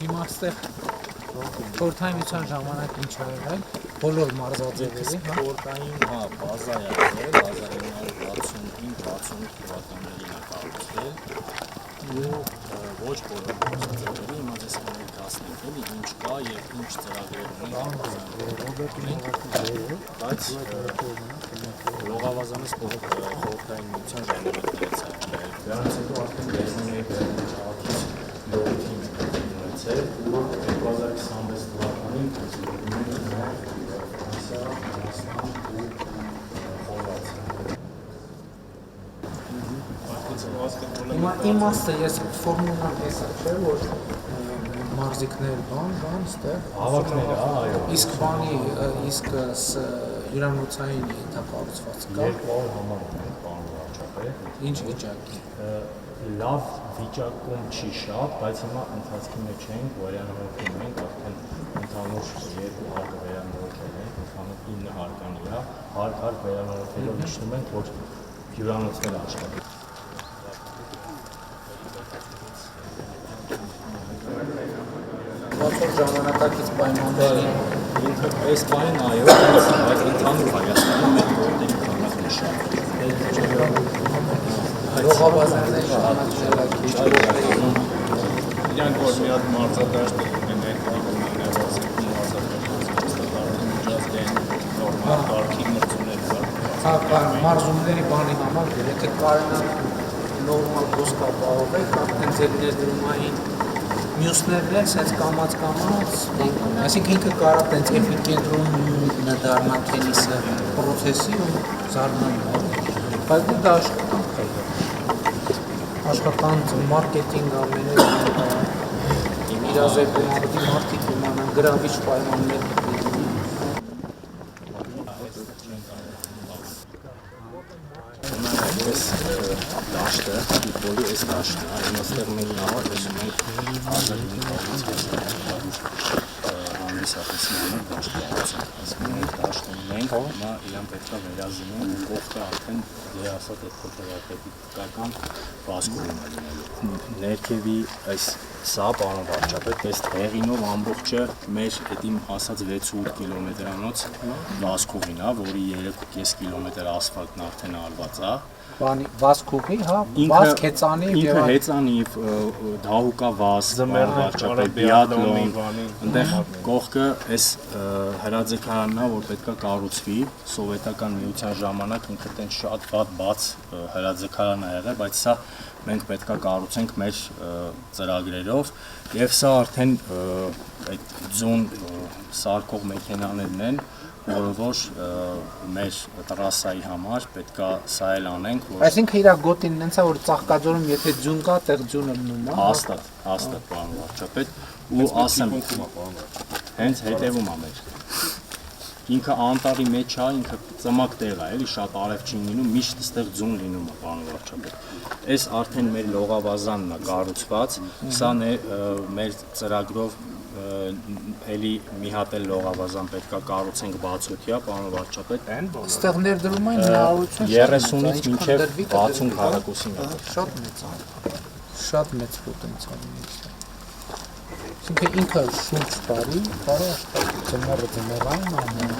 Հիմա այստեղ խորհրդային ժամանակ ինչ ա եղել, բոլոր մարզաձևերի, խորհրդային, բազա է եղել, 1965-68 թվականներին է կառուցվել ու ոչ բոլոր մարզաձևերի, հիմա ձեզ կներկայացնենք էլի ինչ կա եւ ինչ ծրագրեր ունենք, բայց Լողավազանից խորհրդային միության ժամանակներից է եղել, դրանից հետո արդեն Լեզնիայի քաղաքից լոբի ունեցել, 2026 թվականին Հիմա իմաստը ես ֆորմուլան տեսա, չէ, որ մարզիկներ բան, ստեղ հավաքները, այո, իսկ հյուրանոցային ենթակառուցվածք կա։ երկու համար ունենք պարոն վարչապետ։ Ինչ վիճակի։ Լավ վիճակում չի շատ, բայց հիմա ընթացքի մեջ ենք, վերանորոգում ենք, արդեն ընդհանուր 2 հարկը վերանորոգել ենք, ընդհանուր 9 հարկանի է, հարկ վերանորոգելով իջնում ենք, որ հյուրանոցներ աշխատեն։ Բացօր ժամանակակից պայմաններին Այս բանին այո, բայց ընդհանուր Հայաստանում մեր գործերի քանակն է շատ։ Լողավազանների ժամանակները քիչ Իրանք որ մի հատ մարզադաշտ ունեն նորմալ կարգի մրցումներ կար։ մարզումների բանի համար, եթե կարենան նորմալ ոսկա պահովեք, արդեն ձեր ներդրումային մյուսներն են, սենց կամաց, այսինքն ինքը կարա տենց էպիկենտրոն դառնա թենիսը պրոցեսի ու զարմանի, բայց դա աշխատանք, մարքեթինգ ամենը իրազեկում արդի մարդիկ իմանան գրավիչ պայմաններ Այս դաշտը, ֆուտբոլի այս դաշտն է, այնստեղ մենք նավար տեսում ենք 1900-ից հանդիսատեսմանը դաշտ կառուցել։ Այսինքն մենք դաշտ ունենք, հիմա իրան պետք է վերազինեն ու կողքը արդեն դե ասած այդ փոթորակետիկական վազքով է լինելու։ Ներքևի այս սա պարոն վարչապետ, այս հեղինով ամբողջը մեր այդ իմ ասած 6-8 կիլոմետրանոց վազքովին է, որի 3.5 կիլոմետր ասֆալտն արդեն արված է։ վազքուղի, վազք հեծանի ինքը հեծանի դահուկա վազ, վարչապետ, բիատլոն, այնտեղ կողքը այս հրաձգարանն է, որ պետք է կառուցվի, սովետական միության ժամանակ ինքը տենց շատ վատ բաց հրաձգարան է եղել, բայց սա մենք պետք է կառուցենք մեր ծրագրերով եւ սա արդեն այդ ձուն սարքող մեքենաներն են, որը որ մեր տրասայի համար պետք է սա էլ անենք, որ այսինքն իր գոտին նենց է որ Ծաղկաձորում եթե ձյուն կա, տեղ ձյունը մնում է։ Հաստատ, պարոն վարչապետ, ու ասեմ, հենց հետևում է մեր։ Ինքը անտառի մեջ է, ինքը ծմակ տեղ է, էլի շատ արև չի լինում, միշտ այստեղ ձուն լինում է, պարոն վարչապետ։ Այս արդեն մեր լողավազանն է կառուցված, սա մեր ծրագրով էլի մի հատ էլ լողավազան պետք է կառուցենք բացօթյա, պարոն վարչապետ։ Այստեղ ներդրումային հնարավորություն 30-ից մինչև 60 քառակուսի մետր։ Շատ մեծ պոտենցիալ ունի։ Այսինքն ինքը շուրջ տարի կարող աշխատի, ձմեռը ձմեռային, ամենը